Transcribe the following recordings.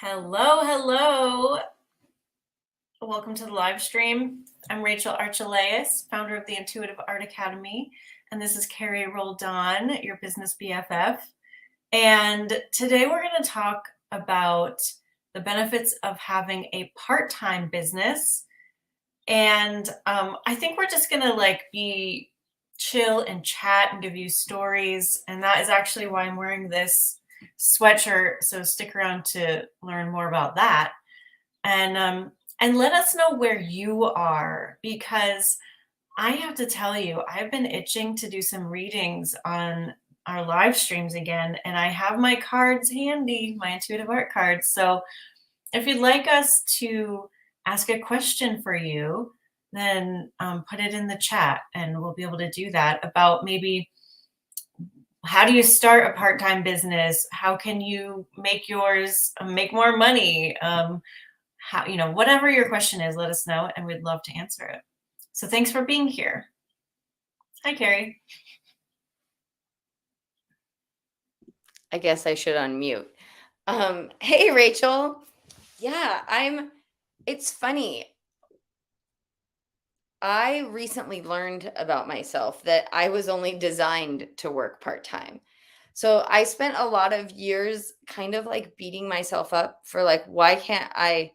Hello, hello. Welcome to the live stream. I'm Rachel Archelaus, founder of the Intuitive Art Academy, and this is Carrie Roldan, your business BFF. And today we're going to talk about the benefits of having a part-time business. And I think we're just going to be chill and chat and give you stories. And that is actually why I'm wearing this sweatshirt. So stick around to learn more about that. And let us know where you are, because I have to tell you, I've been itching to do some readings on our live streams again, and I have my cards handy, my intuitive art cards. So if you'd like us to ask a question for you, then put it in the chat and we'll be able to do that about maybe how do you start a part-time business? How can you make yours make more money? How, whatever your question is, let us know and we'd love to answer it. So thanks for being here. Hi, Carrie. I guess I should unmute. Hey, Rachel. Yeah, it's funny. I recently learned about myself that I was only designed to work part-time. So I spent a lot of years kind of beating myself up for why can't I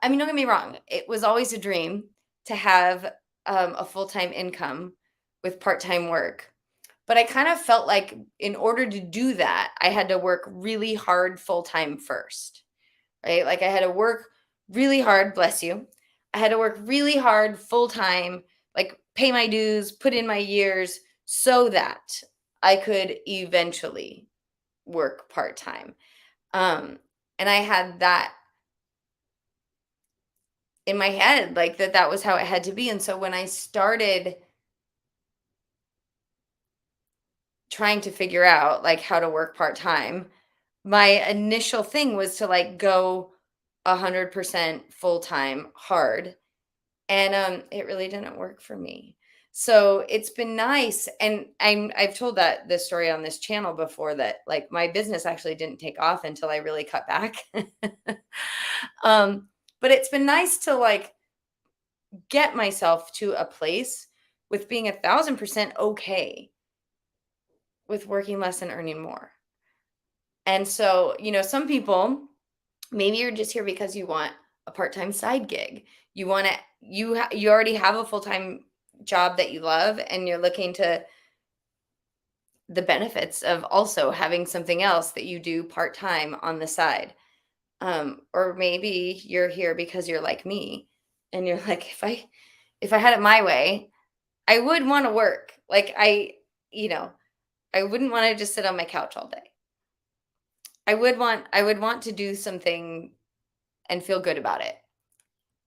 mean, don't get me wrong. It was always a dream to have a full-time income with part-time work. But I kind of felt like in order to do that, I had to work really hard full-time first, right? Like I had to work really hard, bless you. I had to work really hard full-time, pay my dues, put in my years so that I could eventually work part-time. And I had that in my head, that was how it had to be. And so when I started trying to figure out how to work part-time, my initial thing was to go 100% full-time hard. And it really didn't work for me. So it's been nice. And I've told this story on this channel before that my business actually didn't take off until I really cut back. But it's been nice to get myself to a place with being 1,000% okay with working less and earning more. And so, some people, maybe you're just here because you want a part-time side gig. You want to, you already have a full-time job that you love, and you're looking to the benefits of also having something else that you do part-time on the side. Or maybe you're here because you're like me and you're like, if I had it my way, I would want to work. I wouldn't want to just sit on my couch all day. I would want to do something and feel good about it.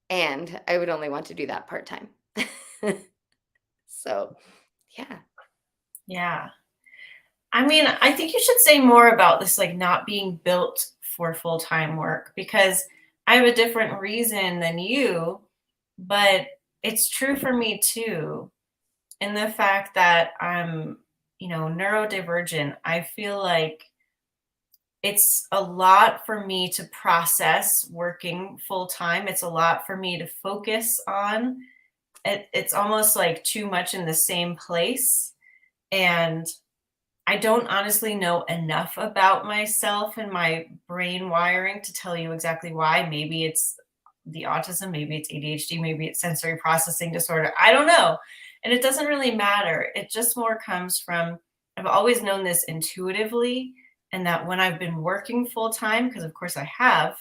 And I would only want to do that part-time. So, yeah. Yeah. I mean, I think you should say more about this, not being built for full-time work, because I have a different reason than you, but it's true for me too. In the fact that I'm, neurodivergent, I feel like it's a lot for me to process working full-time. It's a lot for me to focus on. It's almost like too much in the same place. And I don't honestly know enough about myself and my brain wiring to tell you exactly why. Maybe it's the autism, maybe it's ADHD, maybe it's sensory processing disorder. I don't know. And it doesn't really matter. It just more comes from, I've always known this intuitively, and that when I've been working full time, because of course I have,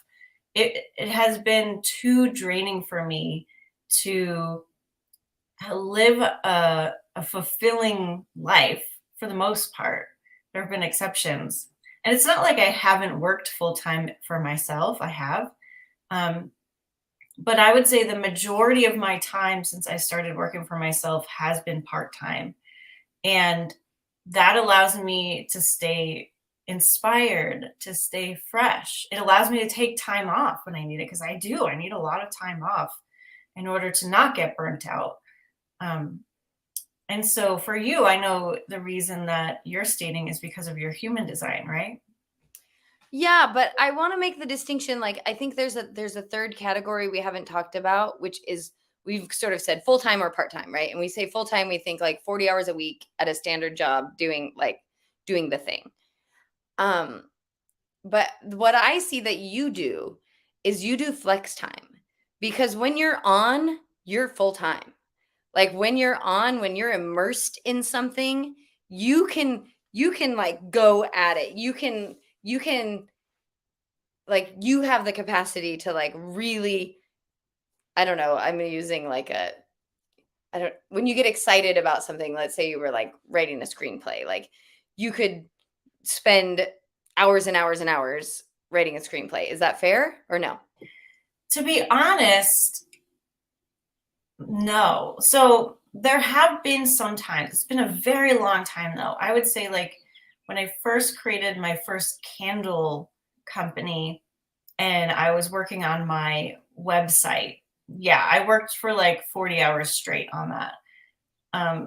it has been too draining for me to live a fulfilling life for the most part. There have been exceptions. And it's not like I haven't worked full time for myself. I have. But I would say the majority of my time since I started working for myself has been part time. And that allows me to stay inspired, to stay fresh. It allows me to take time off when I need it, because I do. I need a lot of time off in order to not get burnt out. And so for you, I know the reason that you're stating is because of your human design, right? Yeah, but I want to make the distinction. Like, I think there's a third category we haven't talked about, which is we've sort of said full time or part time, right? And we say full time, we think like 40 hours a week at a standard job doing the thing. But what I see that you do is you do flex time, because when you're on, you're full time. Like when you're on, when you're immersed in something, you can like go at it. You can like you have the capacity to like really, I don't know, I'm using like a I don't when you get excited about something, let's say you were like writing a screenplay, like you could spend hours and hours and hours writing a screenplay. Is that fair or no? To be honest, no. So there have been some times, it's been a very long time though. I would say like when I first created my first candle company and I was working on my website, yeah, I worked for like 40 hours straight on that.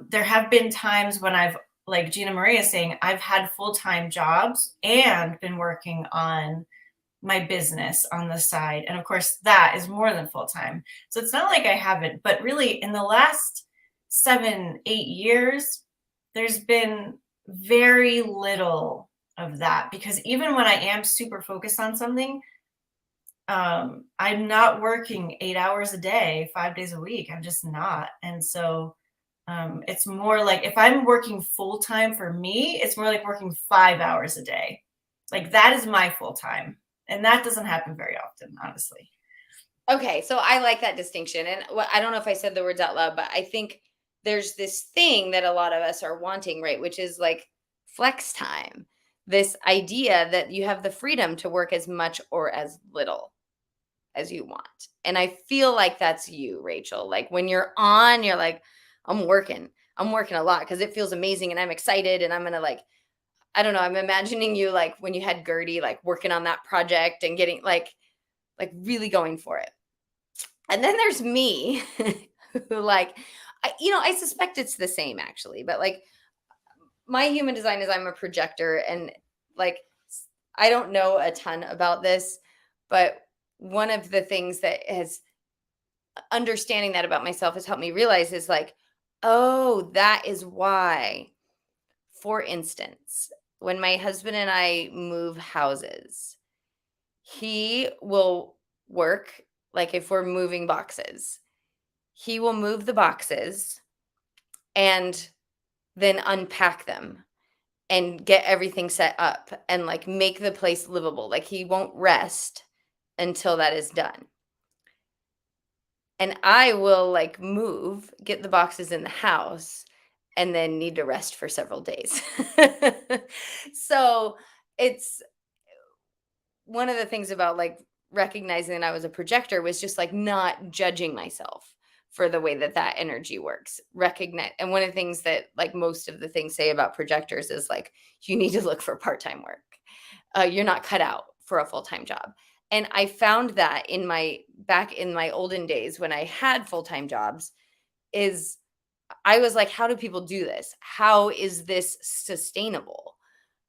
There have been times when I've, like Gina Maria is saying, I've had full-time jobs and been working on my business on the side. And of course, that is more than full-time. So it's not like I haven't, but really in the last 7, 8 years, there's been very little of that, because even when I am super focused on something, I'm not working 8 hours a day, 5 days a week. I'm just not. And so it's more like if I'm working full time for me, it's more like working 5 hours a day. Like that is my full time. And that doesn't happen very often, honestly. Okay, so I like that distinction. And I don't know if I said the words out loud, but I think there's this thing that a lot of us are wanting, right? Which is like flex time. This idea that you have the freedom to work as much or as little as you want. And I feel like that's you, Rachel. Like when you're on, you're like, I'm working. I'm working a lot because it feels amazing and I'm excited and I'm going to like, I don't know, I'm imagining you like when you had Gertie, like working on that project and getting like really going for it. And then there's me who like I suspect it's the same actually, but like my human design is I'm a projector, and like I don't know a ton about this, but one of the things that has understanding that about myself has helped me realize is like, oh, that is why, for instance, when my husband and I move houses, he will work, like if we're moving boxes, he will move the boxes and then unpack them and get everything set up and like make the place livable. Like he won't rest until that is done. And I will like move, get the boxes in the house, and then need to rest for several days. So it's one of the things about like recognizing that I was a projector was just like not judging myself for the way that that energy works. Recognize, and one of the things that like most of the things say about projectors is like you need to look for part-time work. You're not cut out for a full-time job. And I found that back in my olden days when I had full-time jobs, is I was like, how do people do this? How is this sustainable?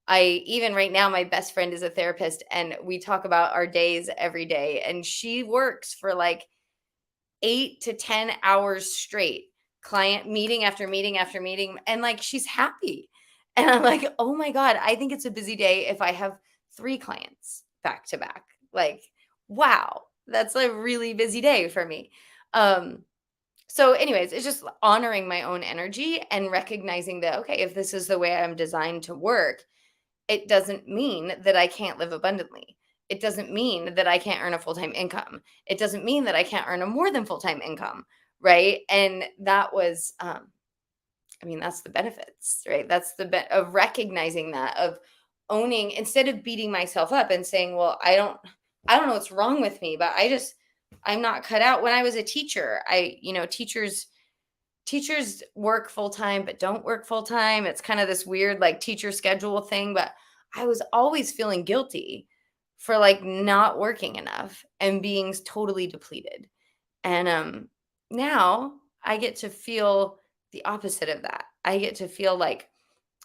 I even right now, my best friend is a therapist and we talk about our days every day. And she works for like 8 to 10 hours straight, client meeting after meeting after meeting. And like she's happy. And I'm like, oh my God, I think it's a busy day if I have 3 clients back to back. Like, wow, that's a really busy day for me. So anyways, it's just honoring my own energy and recognizing that, okay, if this is the way I'm designed to work, it doesn't mean that I can't live abundantly. It doesn't mean that I can't earn a full-time income. It doesn't mean that I can't earn a more than full-time income, right? And that was, that's the benefits, right? That's the of recognizing that, of owning, instead of beating myself up and saying, well, I don't know what's wrong with me, but I'm not cut out. When I was a teacher, teachers work full time, but don't work full time. It's kind of this weird like teacher schedule thing, but I was always feeling guilty for like not working enough and being totally depleted. And now I get to feel the opposite of that. I get to feel like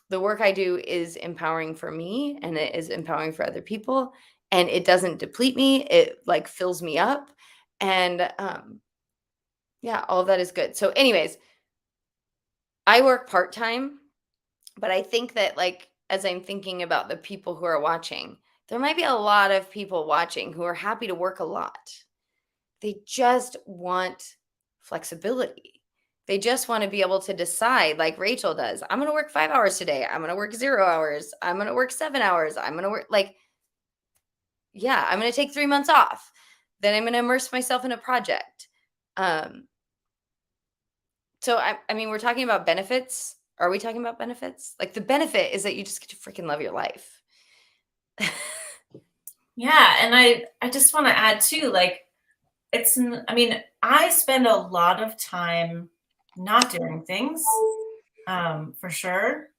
the work I do is empowering for me, and it is empowering for other people, and it doesn't deplete me. It like fills me up. And yeah, all of that is good. So anyways, I work part-time, but I think that like as I'm thinking about the people who are watching, there might be a lot of people watching who are happy to work a lot. They just want flexibility. They just want to be able to decide, like Rachel does. I'm going to work 5 hours today. I'm going to work 0 hours. I'm going to work 7 hours. I'm going to work like, yeah, I'm going to take 3 months off. Then I'm going to immerse myself in a project. So I mean, we're talking about benefits. Are we talking about benefits? Like the benefit is that you just get to freaking love your life. Yeah, and I just want to add too, like I mean, I spend a lot of time not doing things, for sure,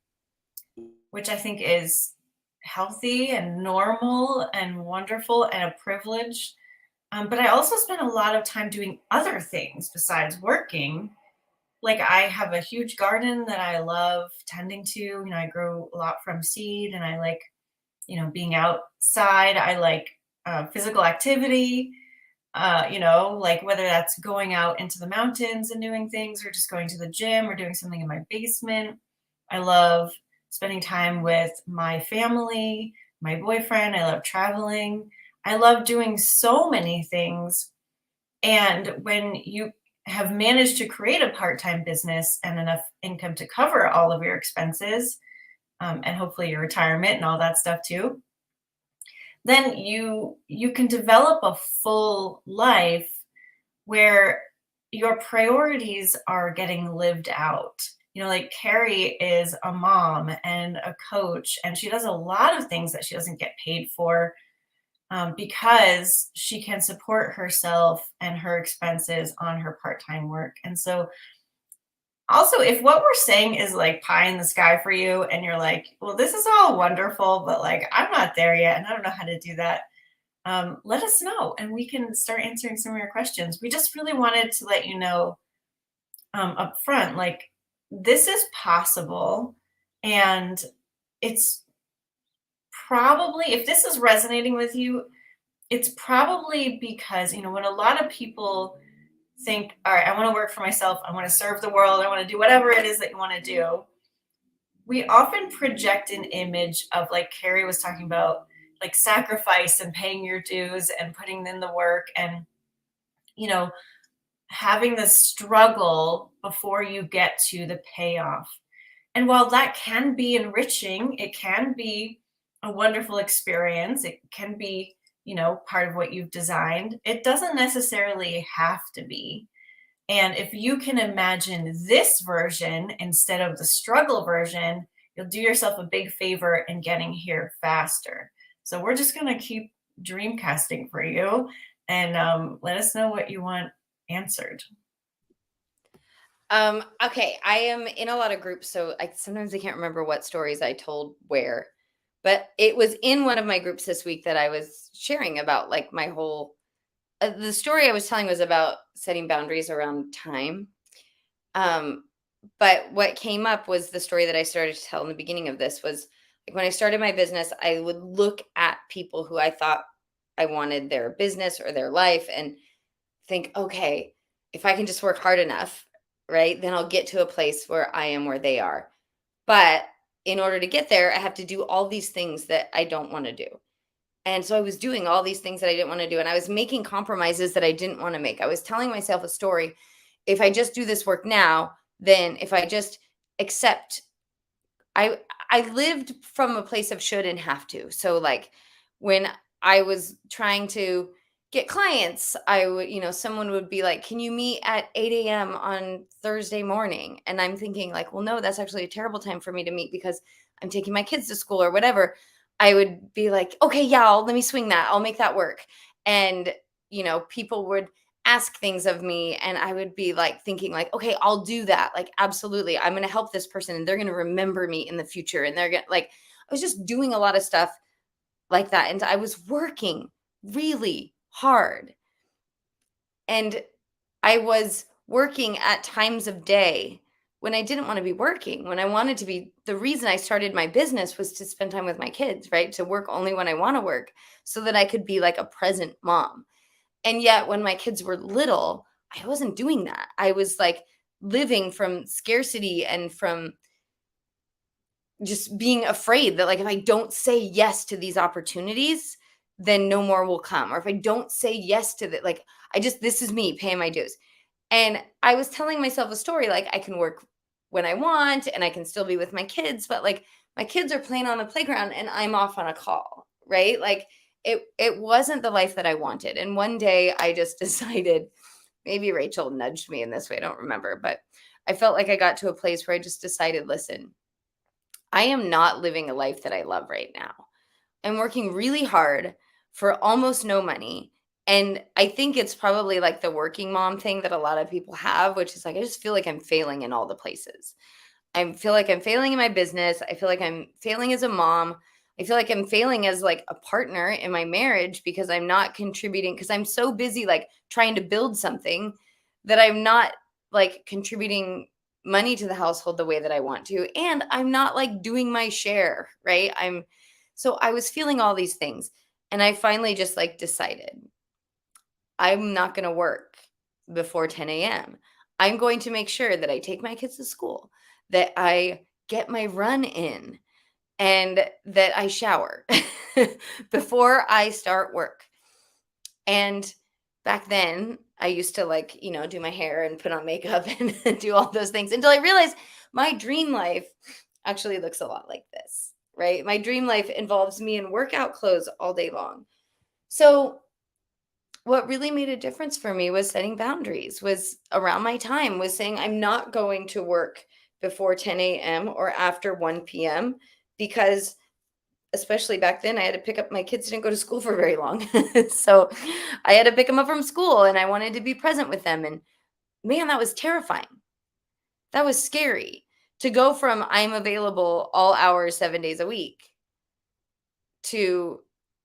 which I think is healthy and normal and wonderful and a privilege. But I also spend a lot of time doing other things besides working. Like I have a huge garden that I love tending to. You know, I grow a lot from seed and I like, being outside. I like physical activity, like whether that's going out into the mountains and doing things or just going to the gym or doing something in my basement. I love spending time with my family, my boyfriend. I love traveling. I love doing so many things. And when you have managed to create a part time business and enough income to cover all of your expenses, and hopefully your retirement and all that stuff too, then you can develop a full life where your priorities are getting lived out. Like Carrie is a mom and a coach, and she does a lot of things that she doesn't get paid for, because she can support herself and her expenses on her part-time work. And so also, if what we're saying is like pie in the sky for you and you're like, well, this is all wonderful, but like I'm not there yet and I don't know how to do that, let us know and we can start answering some of your questions. We just really wanted to let you know, up front, like this is possible. And it's probably, if this is resonating with you, it's probably because, when a lot of people think, all right, I want to work for myself, I want to serve the world, I want to do whatever it is that you want to do, we often project an image of, like Carrie was talking about, like sacrifice and paying your dues and putting in the work and, you know, having the struggle before you get to the payoff. And while that can be enriching, it can be a wonderful experience, it can be, part of what you've designed, it doesn't necessarily have to be. And if you can imagine this version instead of the struggle version, you'll do yourself a big favor in getting here faster. So we're just going to keep dreamcasting for you and, let us know what you want answered. Okay, I am in a lot of groups, so sometimes I can't remember what stories I told where, but it was in one of my groups this week that I was sharing about like my whole the story I was telling was about setting boundaries around time. But what came up was the story that I started to tell in the beginning of this was like when I started my business, I would look at people who I thought I wanted their business or their life and think, okay, if I can just work hard enough, right, then I'll get to a place where I am where they are. But in order to get there, I have to do all these things that I don't want to do. And so I was doing all these things that I didn't want to do. And I was making compromises that I didn't want to make. I was telling myself a story. If I just do this work now, then if I just accept, I lived from a place of should and have to. So like when I was trying to get clients, I would, someone would be like, can you meet at 8 a.m. on Thursday morning? And I'm thinking like, well, no, that's actually a terrible time for me to meet because I'm taking my kids to school or whatever. I would be like, okay, yeah, let me swing that. I'll make that work. And, people would ask things of me and I would be like thinking like, okay, I'll do that. Like, absolutely. I'm going to help this person and they're going to remember me in the future. And they're going to like, I was just doing a lot of stuff like that. And I was working really hard. And I was working at times of day when I didn't want to be working, when I wanted to be, the reason I started my business was to spend time with my kids, right? To work only when I want to work so that I could be like a present mom. And yet when my kids were little, I wasn't doing that. I was like living from scarcity and from just being afraid that like if I don't say yes to these opportunities, then no more will come. Or if I don't say yes to that, like this is me paying my dues. And I was telling myself a story like I can work when I want and I can still be with my kids, but like my kids are playing on the playground and I'm off on a call, right? Like it wasn't the life that I wanted. And one day I just decided, maybe Rachel nudged me in this way, I don't remember, but I felt like I got to a place where I just decided, listen, I am not living a life that I love right now. I'm working really hard for almost no money. And I think it's probably like the working mom thing that a lot of people have, which is like, I just feel like I'm failing in all the places. I feel like I'm failing in my business. I feel like I'm failing as a mom. I feel like I'm failing as like a partner in my marriage because I'm not contributing, because I'm so busy like trying to build something that I'm not like contributing money to the household the way that I want to. And I'm not like doing my share, right? So I was feeling all these things. And I finally just like decided I'm not going to work before 10 a.m. I'm going to make sure that I take my kids to school, that I get my run in, and that I shower before I start work. And back then, I used to like, do my hair and put on makeup and do all those things until I realized my dream life actually looks a lot like this, right? My dream life involves me in workout clothes all day long. So what really made a difference for me was setting boundaries, was around my time, was saying I'm not going to work before 10 a.m. or after 1 p.m. because especially back then I had to pick up, my kids didn't go to school for very long. So I had to pick them up from school and I wanted to be present with them. And man, that was terrifying. That was scary to go from I'm available all hours, 7 days a week to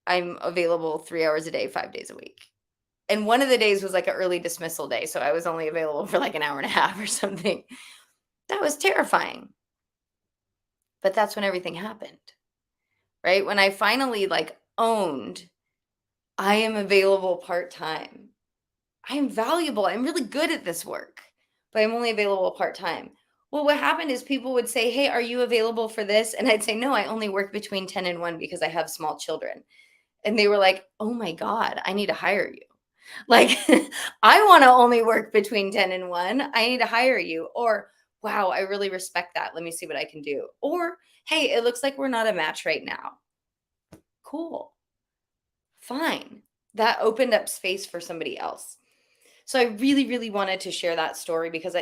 I'm available 3 hours a day, 5 days a week. And one of the days was like an early dismissal day. So I was only available for like an hour and a half or something. That was terrifying. But that's when everything happened, right? When I finally like owned, I am available part-time. I am valuable. I'm really good at this work, but I'm only available part-time. Well, what happened is people would say, hey, are you available for this? And I'd say, no, I only work between 10 and 1 because I have small children. And they were like, oh my God, I need to hire you. Like, I want to only work between 10 and 1. I need to hire you. Or, wow, I really respect that. Let me see what I can do. Or, hey, it looks like we're not a match right now. Cool. Fine. That opened up space for somebody else. So I really, really wanted to share that story because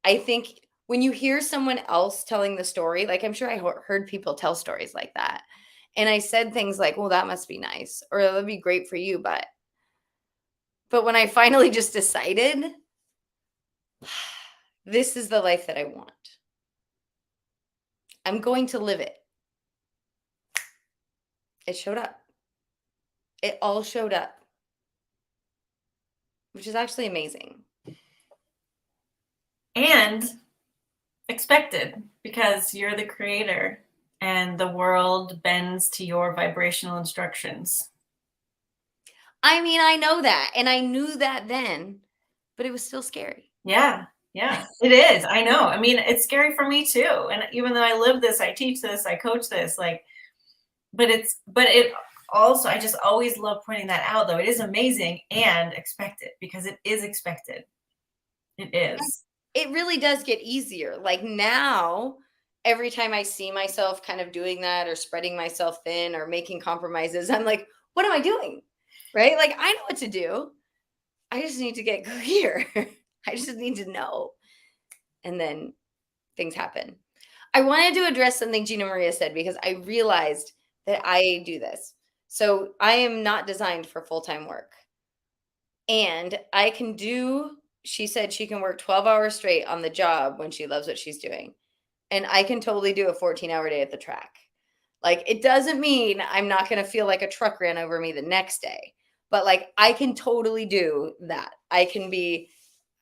I think when you hear someone else telling the story, like I'm sure I heard people tell stories like that. And I said things like, well, that must be nice, or that would be great for you. But when I finally just decided, this is the life that I want, I'm going to live it. It showed up. It all showed up, which is actually amazing. And expected, because you're the creator and the world bends to your vibrational instructions. I mean, I know that, and I knew that then, but it was still scary. Yeah, it is. I know. I mean, it's scary for me too. And even though I live this, I teach this, I coach this, like, but it also, I just always love pointing that out though. It is amazing and expected, because it is expected. It is. It really does get easier. Like now, every time I see myself kind of doing that or spreading myself thin or making compromises, I'm like, what am I doing? Right? Like I know what to do. I just need to get clear. I just need to know. And then things happen. I wanted to address something Gina Maria said because I realized that I do this. So I am not designed for full-time work. And I can do, she said she can work 12 hours straight on the job when she loves what she's doing. And I can totally do a 14-hour day at the track. Like, it doesn't mean I'm not going to feel like a truck ran over me the next day. But like, I can totally do that. I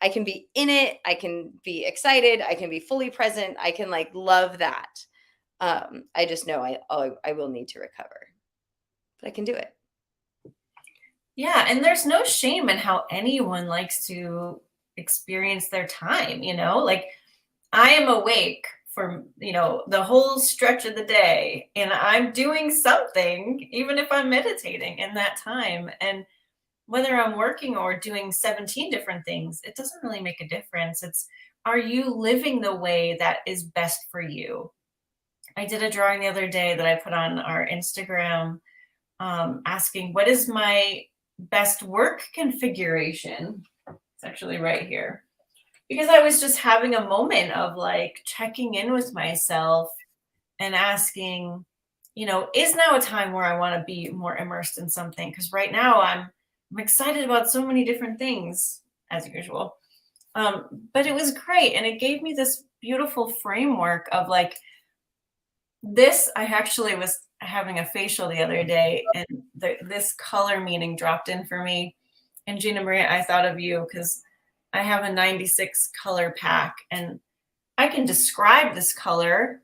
I can be in it. I can be excited. I can be fully present. I can like love that. I just know I will need to recover, but I can do it. Yeah, and there's no shame in how anyone likes to experience their time, like I am awake for, the whole stretch of the day and I'm doing something, even if I'm meditating in that time. And whether I'm working or doing 17 different things, it doesn't really make a difference. Are you living the way that is best for you? I did a drawing the other day that I put on our Instagram, asking, what is my best work configuration? It's actually right here. Because I was just having a moment of like checking in with myself and asking, is now a time where I want to be more immersed in something? Because right now I'm excited about so many different things as usual. But it was great. And it gave me this beautiful framework of like this. I actually was having a facial the other day and this color meaning dropped in for me. And Gina Maria, I thought of you because I have a 96 color pack and I can describe this color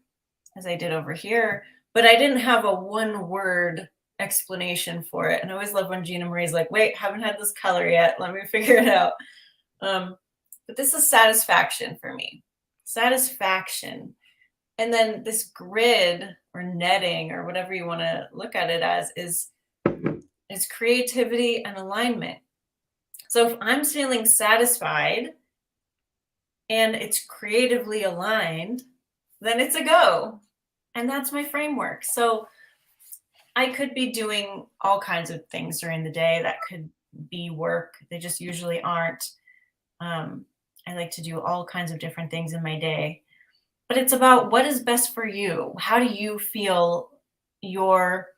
as I did over here, but I didn't have a one word explanation for it. And I always love when Gina Marie's like, wait, haven't had this color yet. Let me figure it out. But this is satisfaction for me. Satisfaction. And then this grid or netting or whatever you want to look at it as is creativity and alignment. So if I'm feeling satisfied and it's creatively aligned, then it's a go. And that's my framework. So I could be doing all kinds of things during the day that could be work. They just usually aren't. I like to do all kinds of different things in my day. But it's about what is best for you. How do you feel your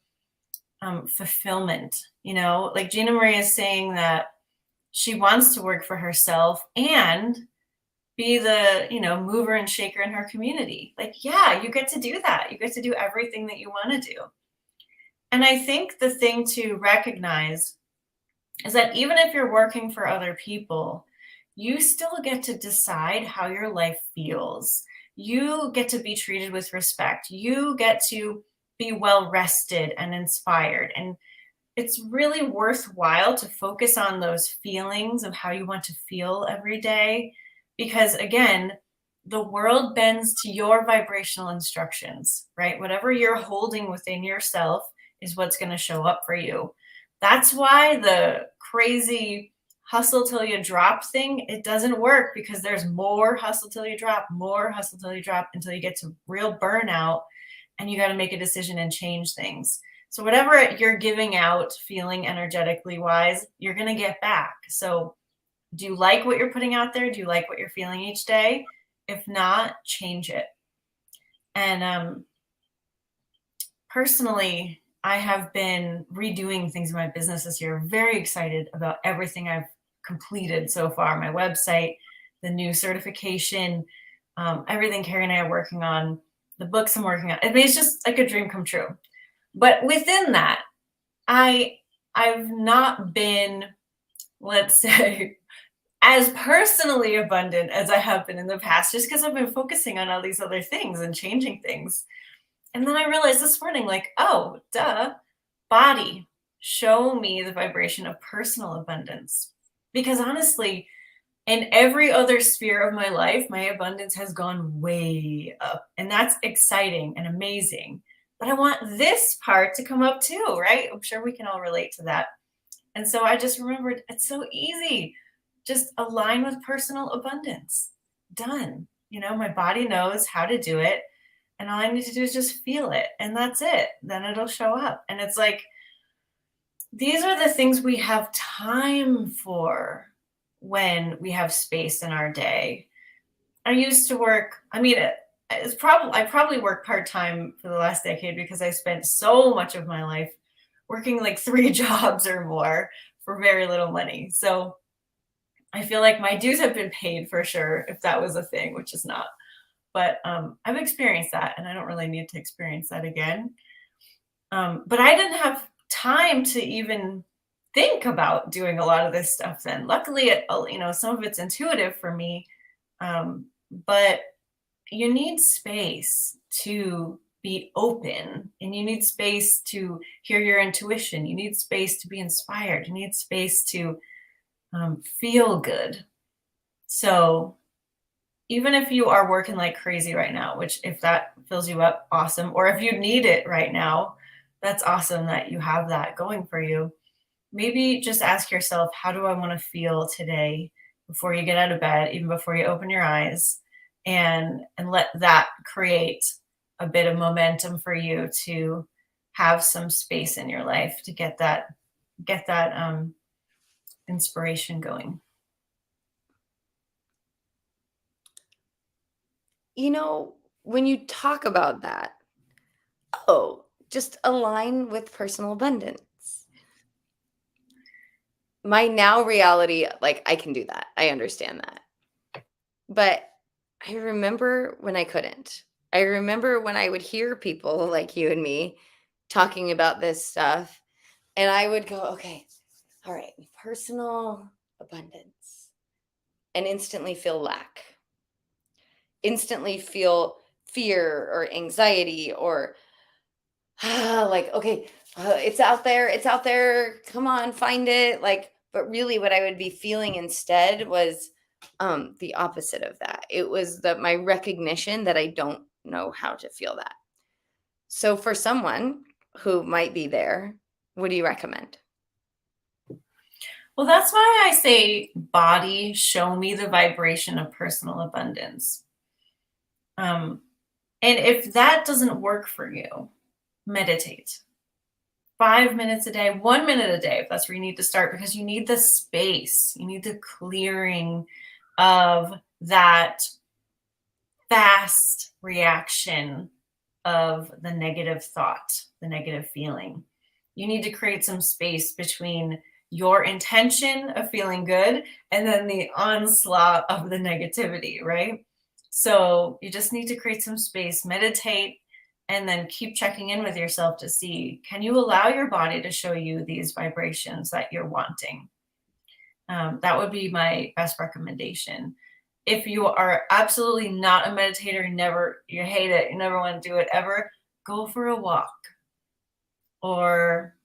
fulfillment? Like Gina Marie is saying that she wants to work for herself and be the, mover and shaker in her community. Like, yeah, you get to do that. You get to do everything that you want to do. And I think the thing to recognize is that even if you're working for other people, you still get to decide how your life feels. You get to be treated with respect. You get to be well rested and inspired. And it's really worthwhile to focus on those feelings of how you want to feel every day. Because again, the world bends to your vibrational instructions, right? Whatever you're holding within yourself is what's going to show up for you. That's why the crazy hustle till you drop thing, it doesn't work because there's more hustle till you drop, more hustle till you drop until you get to real burnout and you got to make a decision and change things. So whatever you're giving out feeling energetically wise, you're going to get back. So do you like what you're putting out there? Do you like what you're feeling each day? If not, change it. And personally, I have been redoing things in my business this year. Very excited about everything I've completed so far. My website, the new certification, everything Carrie and I are working on, the books I'm working on. I mean, it's just like a dream come true. But within that, I've not been, let's say, as personally abundant as I have been in the past, just because I've been focusing on all these other things and changing things. And then I realized this morning, like, oh, duh, body, show me the vibration of personal abundance. Because honestly, in every other sphere of my life, my abundance has gone way up. And that's exciting and amazing. But I want this part to come up too, right? I'm sure we can all relate to that. And so I just remembered it's so easy. Just align with personal abundance. Done. My body knows how to do it. And all I need to do is just feel it. And that's it. Then it'll show up. And it's like, these are the things we have time for when we have space in our day. I used to work, I probably worked part-time for the last decade because I spent so much of my life working like 3 jobs or more for very little money. So I feel like my dues have been paid for sure, if that was a thing, which is not. But I've experienced that and I don't really need to experience that again. But I didn't have time to even think about doing a lot of this stuff then. Luckily, some of it's intuitive for me, but you need space to be open, and you need space to hear your intuition. You need space to be inspired. You need space to feel good. So even if you are working like crazy right now, which if that fills you up, awesome. Or if you need it right now, that's awesome that you have that going for you. Maybe just ask yourself, how do I want to feel today before you get out of bed, even before you open your eyes, and let that create a bit of momentum for you to have some space in your life to get that inspiration going. When you talk about that, just align with personal abundance. My now reality, like, I can do that. I understand that. But I remember when I couldn't. I remember when I would hear people like you and me talking about this stuff, and I would go, okay, all right, personal abundance, and instantly feel lack, instantly feel fear or anxiety or like, okay, it's out there, come on, find it. Like, but really what I would be feeling instead was the opposite of that. It was my recognition that I don't know how to feel that. So for someone who might be there, what do you recommend? Well, that's why I say, body, show me the vibration of personal abundance. And if that doesn't work for you, meditate. 5 minutes a day, 1 minute a day, if that's where you need to start, because you need the space, you need the clearing of that fast reaction of the negative thought, the negative feeling. You need to create some space between your intention of feeling good and then the onslaught of the negativity, right? So you just need to create some space, meditate, and then keep checking in with yourself to see, can you allow your body to show you these vibrations that you're wanting? That would be my best recommendation. If you are absolutely not a meditator, you hate it, you never want to do it ever, go for a walk or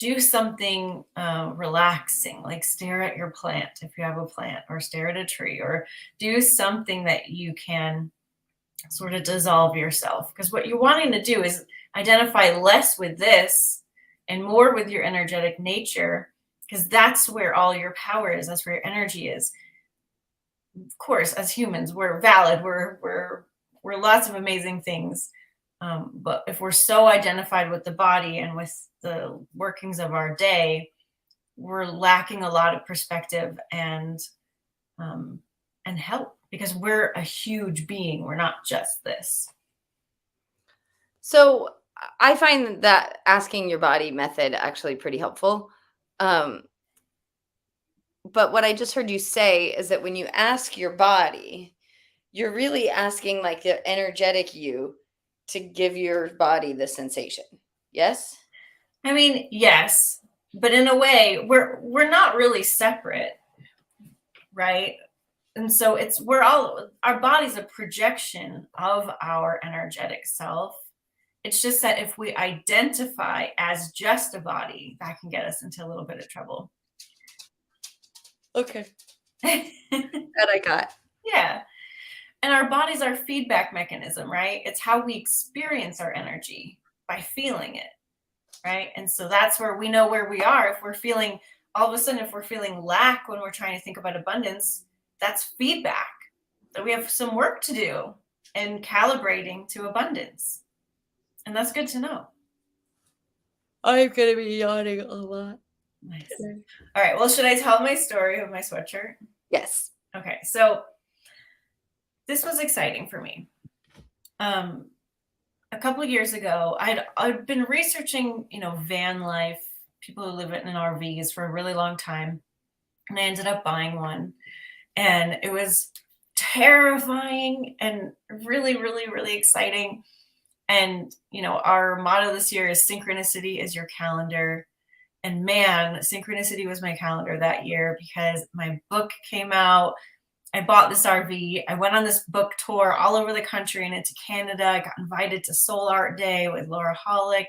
do something relaxing, like stare at your plant if you have a plant, or stare at a tree, or do something that you can sort of dissolve yourself. Because what you're wanting to do is identify less with this and more with your energetic nature, because that's where all your power is. That's where your energy is. Of course, as humans, we're valid. We're lots of amazing things. But if we're so identified with the body and with the workings of our day, we're lacking a lot of perspective and help, because we're a huge being. We're not just this. So I find that asking your body method actually pretty helpful. But what I just heard you say is that when you ask your body, you're really asking like the energetic you to give your body the sensation. Yes? I mean, yes, but in a way, we're not really separate, right? And so our body's a projection of our energetic self. It's just that if we identify as just a body, that can get us into a little bit of trouble. Okay. That I got. Yeah. And our body's our feedback mechanism, right? It's how we experience our energy, by feeling it, right? And so that's where we know where we are. If we're feeling, all of a sudden, if we're feeling lack when we're trying to think about abundance, that's feedback that we have some work to do in calibrating to abundance. And that's good to know. I'm going to be yawning a lot. Nice. All right. Well, should I tell my story of my sweatshirt? Yes. Okay. So this was exciting for me. A couple of years ago, I'd been researching, van life, people who live in RVs for a really long time. And I ended up buying one. And it was terrifying and really, really, really exciting. And, our motto this year is synchronicity is your calendar. And man, synchronicity was my calendar that year because my book came out. I bought this RV. I went on this book tour all over the country and into Canada. I got invited to Soul Art Day with Laura Hollick.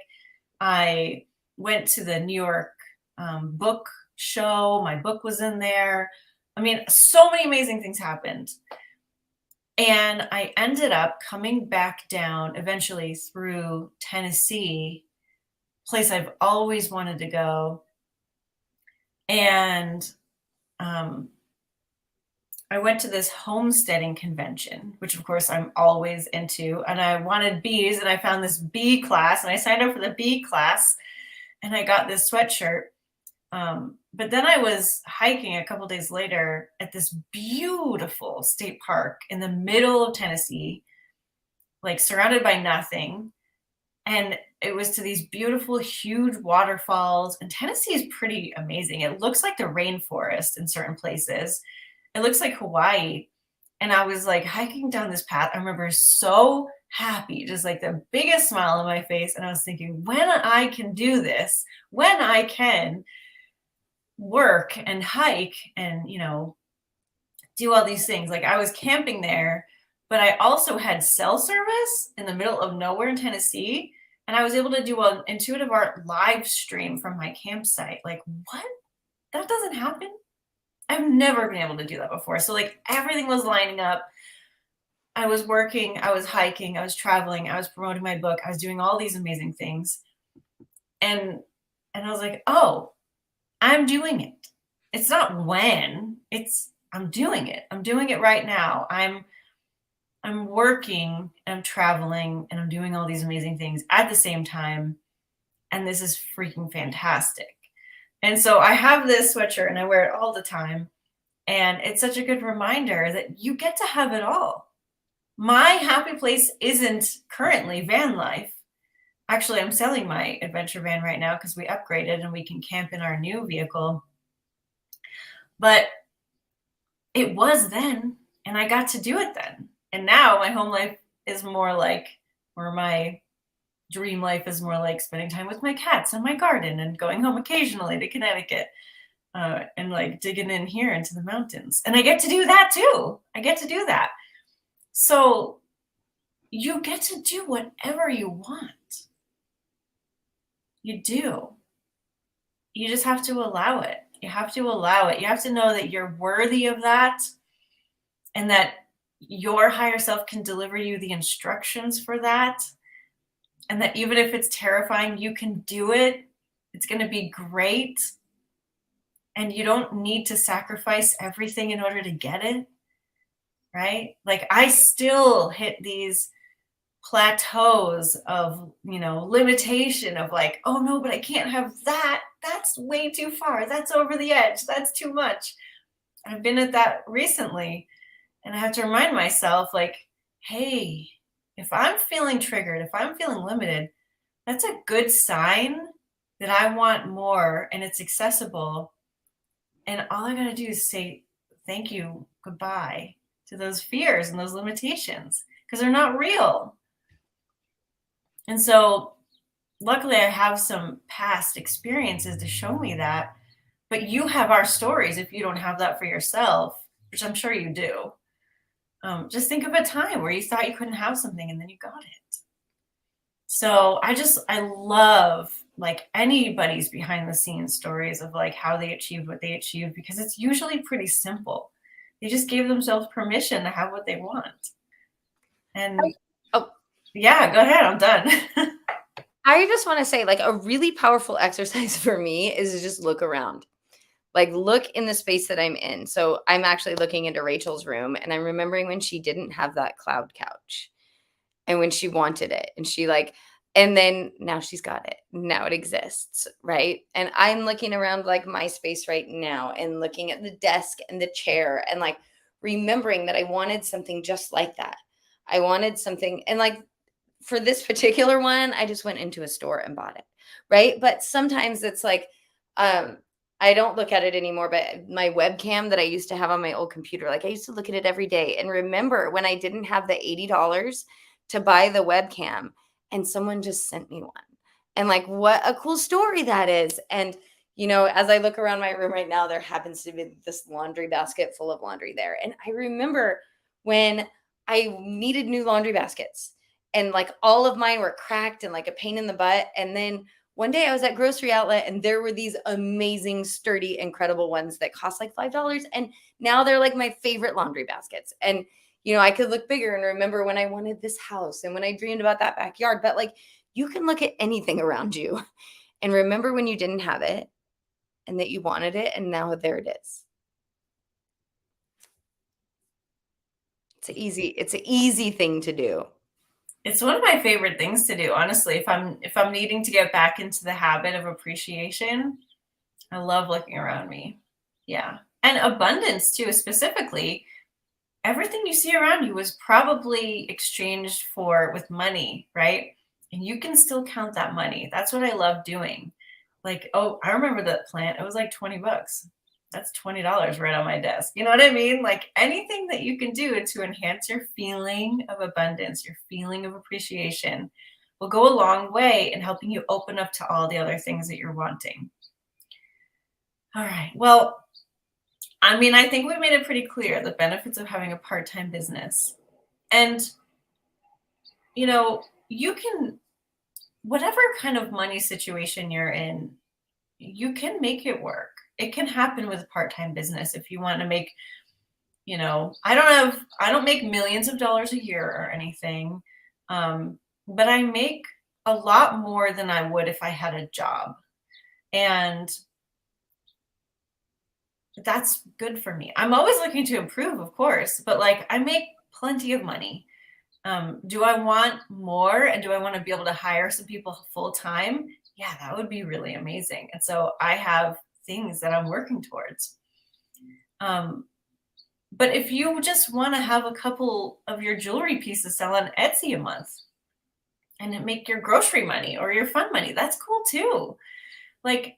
I went to the New York book show. My book was in there. I mean, so many amazing things happened. And I ended up coming back down eventually through Tennessee, place I've always wanted to go. And I went to this homesteading convention, which of course I'm always into, and I wanted bees, and I found this bee class, and I signed up for the bee class, and I got this sweatshirt. But then I was hiking a couple days later at this beautiful state park in the middle of Tennessee, like surrounded by nothing. And it was to these beautiful, huge waterfalls. And Tennessee is pretty amazing. It looks like the rainforest in certain places. It looks like Hawaii. And I was like hiking down this path. I remember so happy, just like the biggest smile on my face. And I was thinking, when I can do this, when I can work and hike and, do all these things. Like I was camping there, but I also had cell service in the middle of nowhere in Tennessee. And I was able to do an intuitive art live stream from my campsite. Like, what? That doesn't happen. I've never been able to do that before. So like everything was lining up. I was working, I was hiking, I was traveling, I was promoting my book, I was doing all these amazing things. And I was like, oh, I'm doing it. It's not when, I'm doing it. I'm doing it right now. I'm working, I'm traveling, and I'm doing all these amazing things at the same time. And this is freaking fantastic. And so I have this sweatshirt and I wear it all the time. And it's such a good reminder that you get to have it all. My happy place isn't currently van life. Actually, I'm selling my adventure van right now because we upgraded and we can camp in our new vehicle. But it was then, and I got to do it then. And now my home life is more like, or my dream life is more like spending time with my cats and my garden and going home occasionally to Connecticut and like digging in here into the mountains. And I get to do that too. I get to do that. So you get to do whatever you want. You do. You just have to allow it. You have to allow it. You have to know that you're worthy of that and that your higher self can deliver you the instructions for that. And that even if it's terrifying, you can do it. It's going to be great. And you don't need to sacrifice everything in order to get it. Right? Like I still hit these plateaus of, limitation of like, oh no, but I can't have that. That's way too far. That's over the edge. That's too much. I've been at that recently. And I have to remind myself like, hey, if I'm feeling triggered, if I'm feeling limited, that's a good sign that I want more and it's accessible. And all I got to do is say, thank you, goodbye to those fears and those limitations because they're not real. And so luckily I have some past experiences to show me that, but you have our stories if you don't have that for yourself, which I'm sure you do. Just think of a time where you thought you couldn't have something and then you got it. So I love like anybody's behind the scenes stories of like how they achieved what they achieved because it's usually pretty simple. They just gave themselves permission to have what they want. And yeah, go ahead. I'm done. I just want to say like a really powerful exercise for me is to just look around. Like look in the space that I'm in. So I'm actually looking into Rachel's room and I'm remembering when she didn't have that cloud couch and when she wanted it and she like, and then now she's got it. Now it exists. Right. And I'm looking around like my space right now and looking at the desk and the chair and like remembering that I wanted something just like that. I wanted something and like for this particular one, I just went into a store and bought it. Right. But sometimes it's like, I don't look at it anymore, but my webcam that I used to have on my old computer, like I used to look at it every day and remember when I didn't have the $80 to buy the webcam and someone just sent me one. And like, what a cool story that is. And, as I look around my room right now, there happens to be this laundry basket full of laundry there. And I remember when I needed new laundry baskets and like all of mine were cracked and like a pain in the butt. And then one day I was at grocery outlet and there were these amazing, sturdy, incredible ones that cost like $5. And now they're like my favorite laundry baskets. And, I could look bigger and remember when I wanted this house and when I dreamed about that backyard. But like, you can look at anything around you and remember when you didn't have it and that you wanted it. And now there it is. It's an easy thing to do. It's one of my favorite things to do, honestly. If I'm needing to get back into the habit of appreciation, I love looking around me. Yeah. And abundance too, specifically. Everything you see around you was probably exchanged with money, right? And you can still count that money. That's what I love doing. Like, oh, I remember that plant. It was like $20. That's $20 right on my desk. You know what I mean? Like anything that you can do to enhance your feeling of abundance, your feeling of appreciation will go a long way in helping you open up to all the other things that you're wanting. All right. Well, I think we made it pretty clear the benefits of having a part-time business. And, you can, whatever kind of money situation you're in, you can make it work. It can happen with a part-time business if you want to make, I don't make millions of dollars a year or anything. But I make a lot more than I would if I had a job. And that's good for me. I'm always looking to improve, of course, but like I make plenty of money. Do I want more? And do I want to be able to hire some people full time? Yeah, that would be really amazing. And so I have things that I'm working towards. But if you just want to have a couple of your jewelry pieces sell on Etsy a month and make your grocery money or your fun money, that's cool too. Like,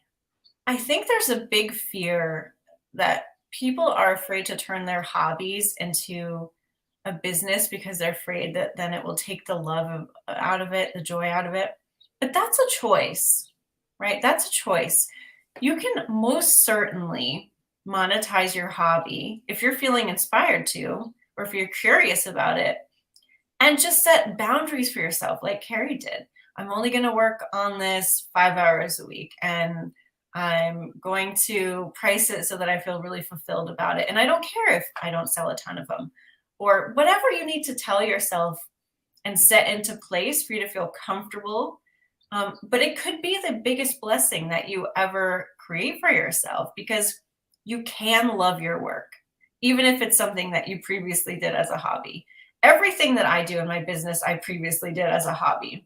I think there's a big fear that people are afraid to turn their hobbies into a business because they're afraid that then it will take the love out of it, the joy out of it. But that's a choice, right? That's a choice. You can most certainly monetize your hobby if you're feeling inspired to, or if you're curious about it, and just set boundaries for yourself, like Carrie did. I'm only going to work on this 5 hours a week, and I'm going to price it so that I feel really fulfilled about it. And I don't care if I don't sell a ton of them, or whatever you need to tell yourself and set into place for you to feel comfortable. But it could be the biggest blessing that you ever create for yourself, because you can love your work, even if it's something that you previously did as a hobby. Everything that I do in my business, I previously did as a hobby.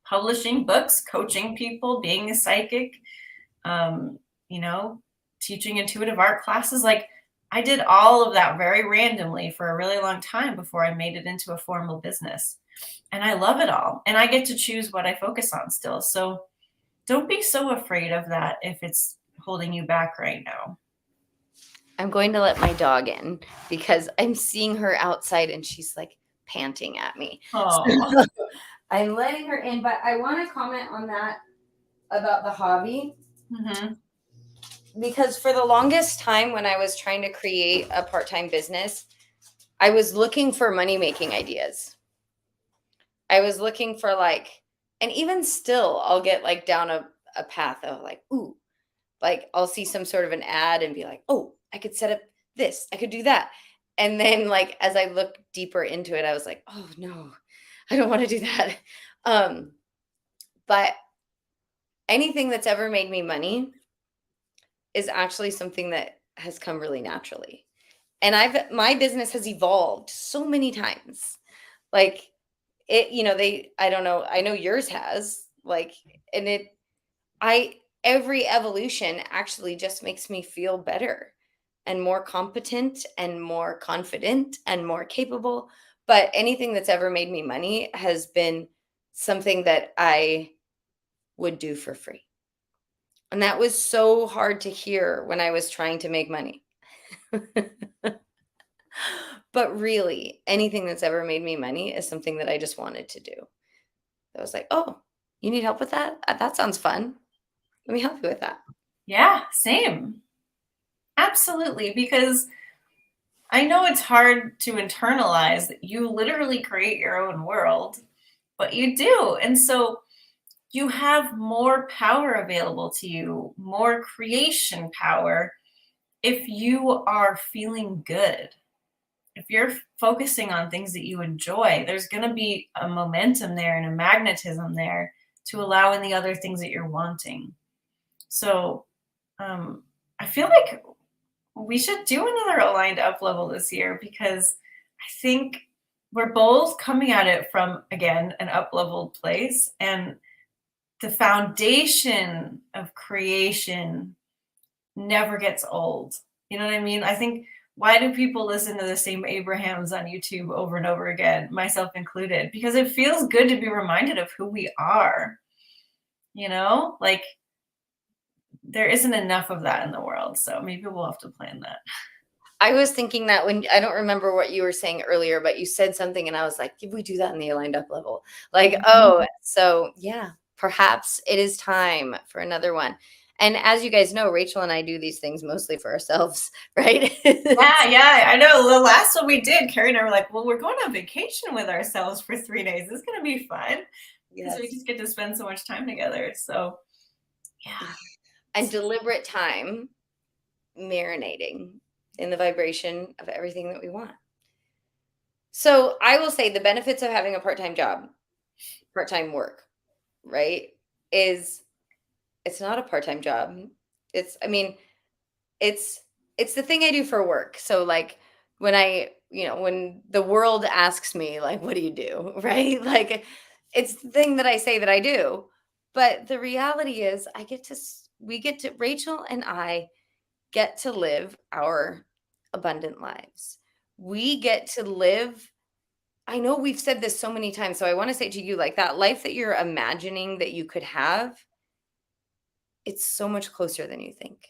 Publishing books, coaching people, being a psychic, teaching intuitive art classes. Like, I did all of that very randomly for a really long time before I made it into a formal business. And I love it all. And I get to choose what I focus on still. So don't be so afraid of that if it's holding you back right now. I'm going to let my dog in because I'm seeing her outside and she's like panting at me. So I'm letting her in, but I want to comment on that about the hobby. Mm-hmm. Because for the longest time when I was trying to create a part-time business, I was looking for money-making ideas. I was looking for and even still, I'll get like down a path of like, ooh, like I'll see some sort of an ad and be like, oh, I could set up this, I could do that. And then like, as I looked deeper into it, I was like, oh no, I don't want to do that. But anything that's ever made me money is actually something that has come really naturally. And my business has evolved so many times. Like I don't know, I know yours has, every evolution actually just makes me feel better and more competent and more confident and more capable. But anything that's ever made me money has been something that I would do for free. And that was so hard to hear when I was trying to make money. But really, anything that's ever made me money is something that I just wanted to do. I was like, oh, you need help with that? That sounds fun. Let me help you with that. Yeah, same. Absolutely. Because I know it's hard to internalize that you literally create your own world, but you do. And so you have more power available to you, more creation power if you are feeling good. If you're focusing on things that you enjoy, there's going to be a momentum there and a magnetism there to allow in the other things that you're wanting. So I feel like we should do another aligned up level this year because I think we're both coming at it from, again, an up leveled place. And the foundation of creation never gets old. You know what I mean? I think, why do people listen to the same Abrahams on YouTube over and over again, myself included? Because it feels good to be reminded of who we are. Like there isn't enough of that in the world. So maybe we'll have to plan that. I was thinking that when I don't remember what you were saying earlier, but you said something and I was like, did we do that in the aligned up level? Like, oh, so yeah, perhaps it is time for another one. And as you guys know, Rachel and I do these things mostly for ourselves, right? Yeah, I know. The last one we did, Carrie and I were like, well, we're going on vacation with ourselves for 3 days. This is going to be fun because we just get to spend so much time together. So, yeah. And deliberate time marinating in the vibration of everything that we want. So I will say the benefits of having a part-time job, part-time work, right, is it's not a part-time job. I mean, it's the thing I do for work. So like when the world asks me like, what do you do? Right? Like it's the thing that I say that I do. But the reality is Rachel and I get to live our abundant lives. We get to live. I know we've said this so many times, so I want to say to you, like that life that you're imagining that you could have, it's so much closer than you think.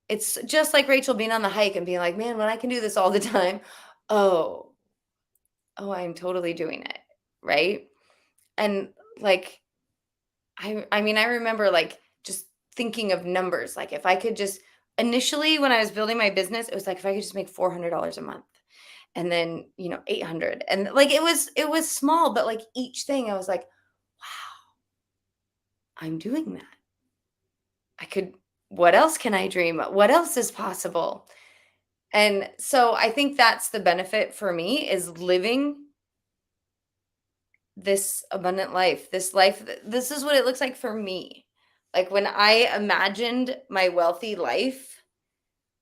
It's just like Rachel being on the hike and being like, man, when I can do this all the time, oh, I'm totally doing it. Right. And like, I mean, I remember like just thinking of numbers. Like if I could just initially when I was building my business, it was like if I could just make $400 a month and then 800 and like it was small, but like each thing I was like, wow, I'm doing that. What else can I dream? What else is possible? And so I think that's the benefit for me is living this abundant life. This is what it looks like for me. Like when I imagined my wealthy life,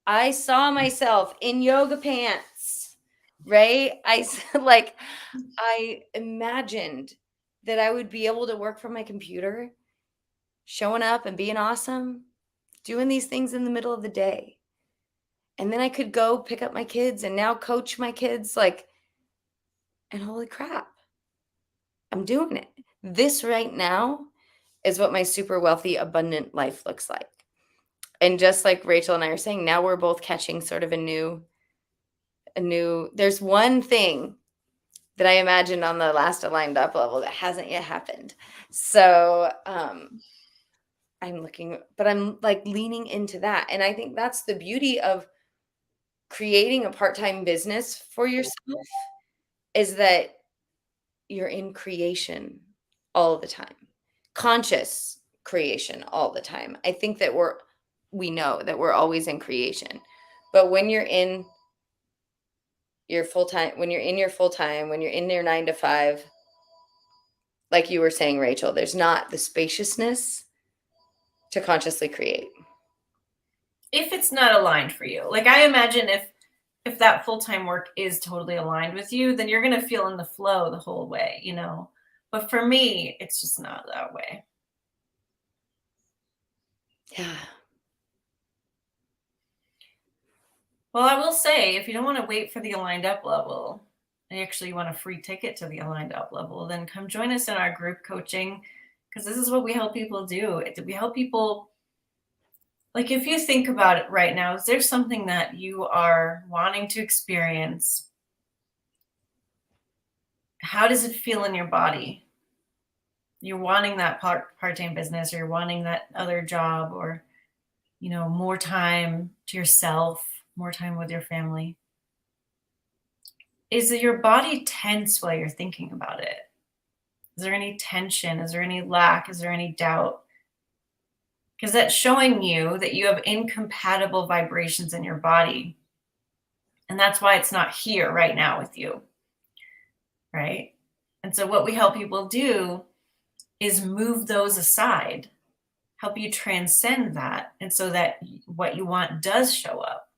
I saw myself in yoga pants, right? Like I imagined that I would be able to work from my computer, showing up and being awesome, doing these things in the middle of the day. And then I could go pick up my kids and now coach my kids and holy crap, I'm doing it. This right now is what my super wealthy, abundant life looks like. And just like Rachel and I are saying, now we're both catching sort of there's one thing that I imagined on the last aligned up level that hasn't yet happened. So I'm like leaning into that. And I think that's the beauty of creating a part-time business for yourself is that you're in creation all the time, conscious creation all the time. I think that we know that we're always in creation, but when you're in your full-time, when you're in your 9 to 5, like you were saying, Rachel, there's not the spaciousness to consciously create. If it's not aligned for you, like I imagine if that full-time work is totally aligned with you, then you're going to feel in the flow the whole way, But for me, it's just not that way. Yeah. Well, I will say, if you don't want to wait for the aligned up level, and actually you want a free ticket to the aligned up level, then come join us in our group coaching, because this is what we help people do. We help people, like if you think about it right now, is there something that you are wanting to experience? How does it feel in your body? You're wanting that part-time business, or you're wanting that other job, or more time to yourself, more time with your family. Is your body tense while you're thinking about it? Is there any tension? Is there any lack? Is there any doubt? Because that's showing you that you have incompatible vibrations in your body. And that's why it's not here right now with you. Right? And so, what we help people do is move those aside, help you transcend that. And so that what you want does show up.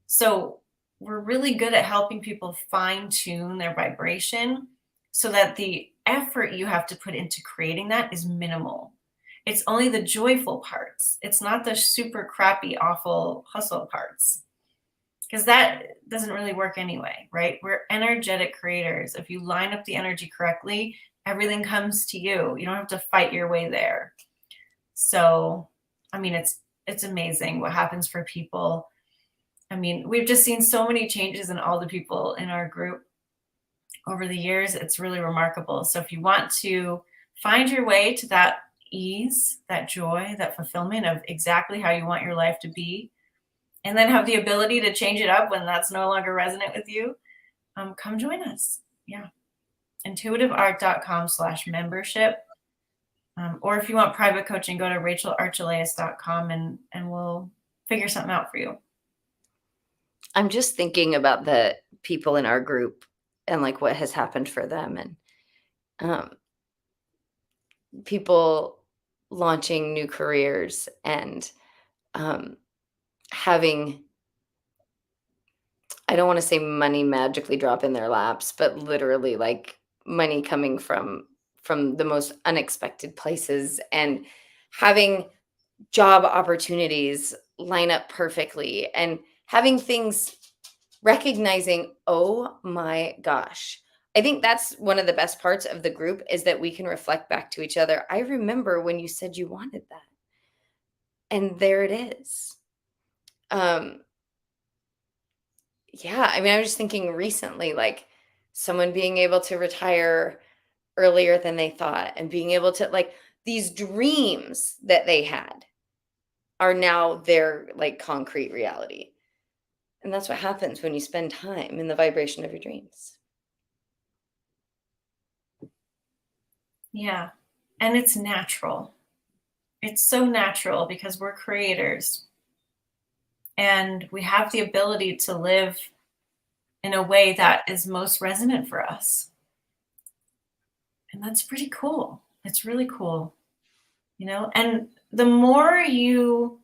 So, we're really good at helping people fine tune their vibration so that the effort you have to put into creating that is minimal. It's only the joyful parts. It's not the super crappy, awful hustle parts. Because that doesn't really work anyway, right? We're energetic creators. If you line up the energy correctly, everything comes to you. You don't have to fight your way there. So, I mean, it's amazing what happens for people. I mean, we've just seen so many changes in all the people in our group over the years. It's really remarkable. So if you want to find your way to that ease, that joy, that fulfillment of exactly how you want your life to be, and then have the ability to change it up when that's no longer resonant with you, come join us. Yeah. intuitiveart.com/membership. Or if you want private coaching, go to rachelarchelaus.com and we'll figure something out for you. I'm just thinking about the people in our group and like what has happened for them, and people launching new careers and having, I don't want to say money magically drop in their laps, but literally like money coming from the most unexpected places, and having job opportunities line up perfectly, and having things, recognizing, oh my gosh. I think that's one of the best parts of the group, is that we can reflect back to each other. I remember when you said you wanted that. And there it is. Yeah, I mean, I was just thinking recently, like someone being able to retire earlier than they thought, and being able to, like, these dreams that they had are now their like concrete reality. And that's what happens when you spend time in the vibration of your dreams. Yeah. And it's natural. It's so natural because we're creators and we have the ability to live in a way that is most resonant for us. And that's pretty cool. It's really cool. And the more you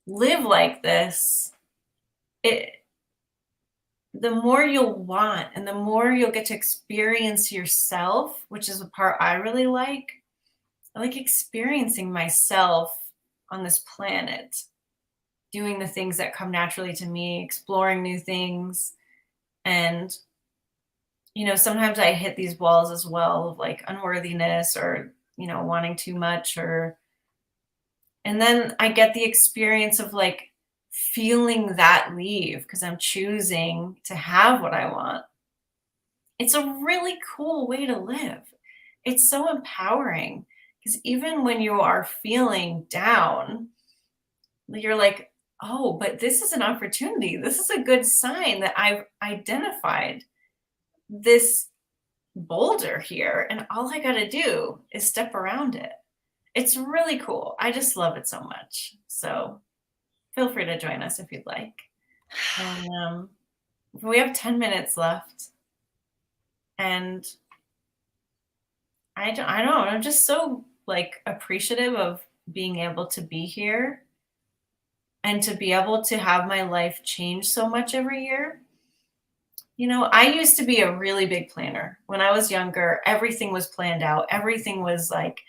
live like this, the more you'll want, and the more you'll get to experience yourself, which is the part I really like. I like experiencing myself on this planet, doing the things that come naturally to me, exploring new things. And, sometimes I hit these walls as well of like unworthiness or, wanting too much, and then I get the experience of like feeling that leave because I'm choosing to have what I want. It's a really cool way to live. It's so empowering because even when you are feeling down, you're like, oh, but this is an opportunity. This is a good sign that I've identified this boulder here, and all I got to do is step around it. It's really cool. I just love it so much. So feel free to join us if you'd like. And we have 10 minutes left. And I don't know. I'm just so like appreciative of being able to be here and to be able to have my life change so much every year. I used to be a really big planner. When I was younger, everything was planned out. Everything was like,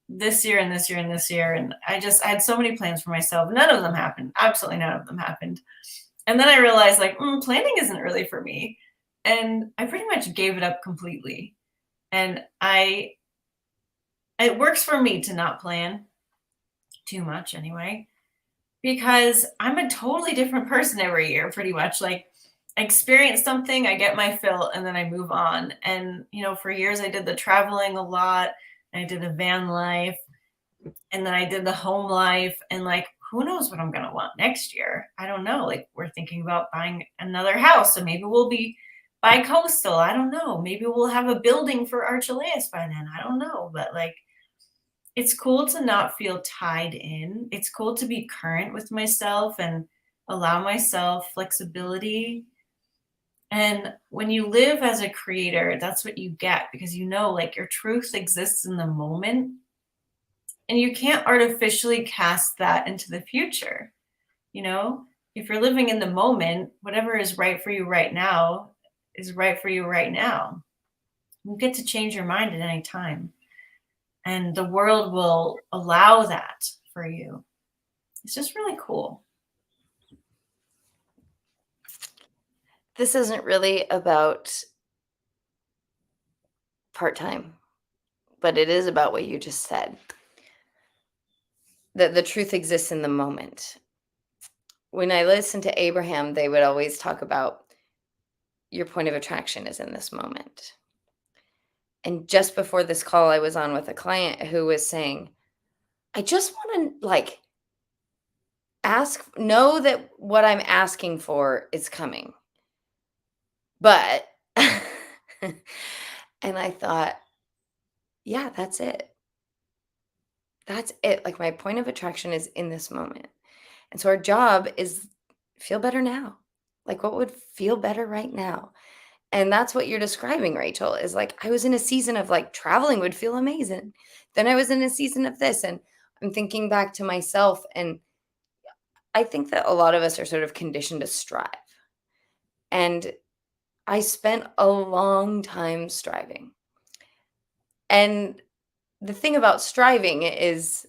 this year and this year and this year. And I had so many plans for myself. None of them happened. Absolutely none of them happened. And then I realized like, planning isn't really for me. And I pretty much gave it up completely. And it works for me to not plan too much anyway, because I'm a totally different person every year, pretty much. Like I experience something, I get my fill, and then I move on. And, for years I did the traveling a lot. I did a van life. And then I did the home life, and like, who knows what I'm going to want next year? I don't know. Like, we're thinking about buying another house. So maybe we'll be bi-coastal. I don't know. Maybe we'll have a building for Archelaus by then. I don't know. But like, it's cool to not feel tied in. It's cool to be current with myself and allow myself flexibility. And when you live as a creator, that's what you get, because you know, like, your truth exists in the moment, and you can't artificially cast that into the future. You know, if you're living in the moment, whatever is right for you right now is right for you right now. You get to change your mind at any time, and the world will allow that for you. It's just really cool. This isn't really about part-time, but it is about what you just said. That the truth exists in the moment. When I listened to Abraham, they would always talk about your point of attraction is in this moment. And just before this call, I was on with a client who was saying, I just want to like know that what I'm asking for is coming. But, and I thought, yeah, that's it. That's it. Like, my point of attraction is in this moment. And so our job is feel better now. Like, what would feel better right now? And that's what you're describing, Rachel, is like, I was in a season of like traveling would feel amazing. Then I was in a season of this. And I'm thinking back to myself. And I think that a lot of us are sort of conditioned to strive. And I spent a long time striving. And the thing about striving is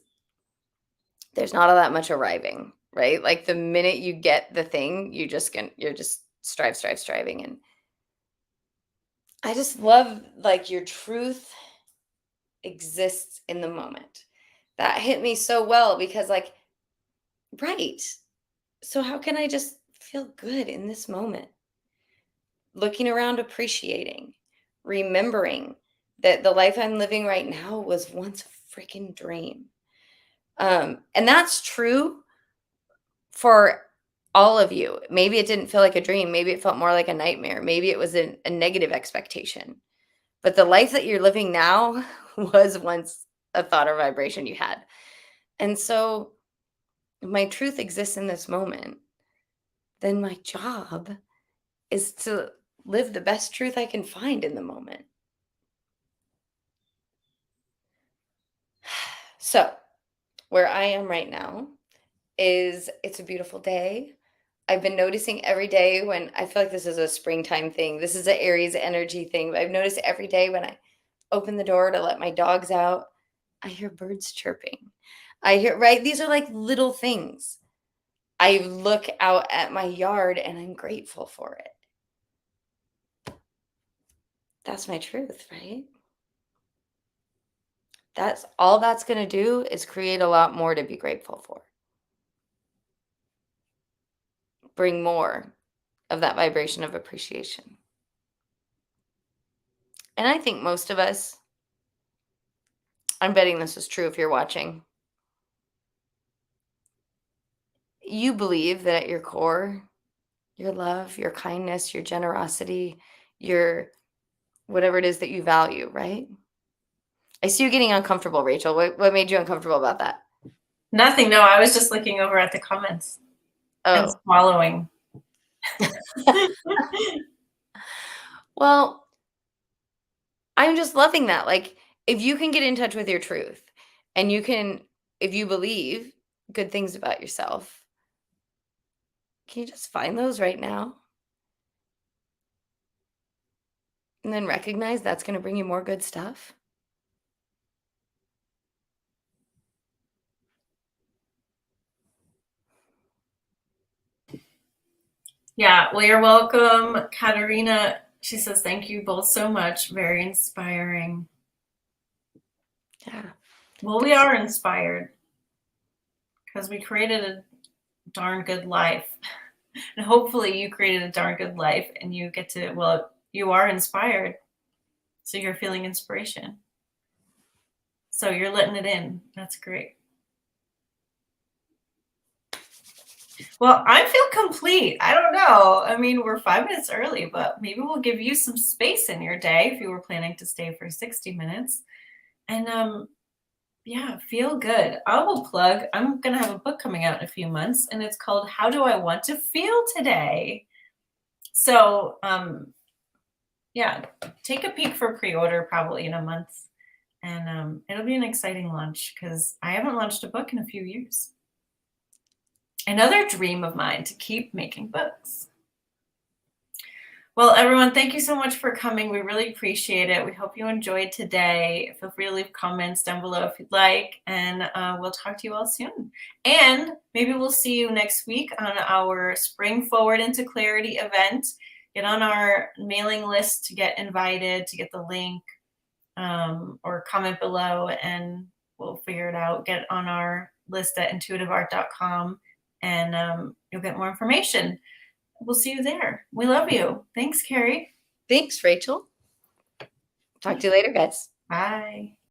there's not all that much arriving, right? Like, the minute you get the thing, you're just striving. And I just love, like, your truth exists in the moment. That hit me so well because, like, right. So how can I just feel good in this moment? Looking around, appreciating, remembering that the life I'm living right now was once a freaking dream. And that's true for all of you. Maybe it didn't feel like a dream. Maybe it felt more like a nightmare. Maybe it was a negative expectation. But the life that you're living now was once a thought or vibration you had. And so if my truth exists in this moment, then my job is to live the best truth I can find in the moment. So where I am right now is it's a beautiful day. I've been noticing every day when I feel like this is a springtime thing. This is an Aries energy thing. But I've noticed every day when I open the door to let my dogs out, I hear birds chirping. I hear, right? These are like little things. I look out at my yard and I'm grateful for it. That's my truth, right? That's all that's going to do is create a lot more to be grateful for. Bring more of that vibration of appreciation. And I think most of us, I'm betting this is true if you're watching, you believe that at your core, your love, your kindness, your generosity, your whatever it is that you value, right? I see you getting uncomfortable, Rachel. What made you uncomfortable about that? Nothing. No, I was just looking over at the comments and Oh, swallowing. well, I'm just loving that. Like, if you can get in touch with your truth and if you believe good things about yourself, can you just find those right now? And then recognize that's going to bring you more good stuff? Yeah, well, you're welcome. Katerina, she says, thank you both so much. Very inspiring. Yeah. Well, we are inspired because we created a darn good life. And hopefully you created a darn good life and you get to, well, you are inspired. So you're feeling inspiration. So you're letting it in. That's great. Well, I feel complete. I don't know. I mean, we're 5 minutes early, but maybe we'll give you some space in your day if you were planning to stay for 60 minutes. And yeah, feel good. I will plug. I'm going to have a book coming out in a few months, and it's called How Do I Want to Feel Today? So, yeah, take a peek for pre-order probably in a month. And it'll be an exciting launch because I haven't launched a book in a few years. Another dream of mine to keep making books. Well, everyone, thank you so much for coming. We really appreciate it. We hope you enjoyed today. Feel free to leave comments down below if you'd like, and we'll talk to you all soon. And maybe we'll see you next week on our Spring Forward into Clarity event. Get on our mailing list to get invited, to get the link, or comment below, and we'll figure it out. Get on our list at intuitiveart.com, and you'll get more information. We'll see you there. We love you. Thanks, Carrie. Thanks, Rachel. Talk to you later, guys. Bye.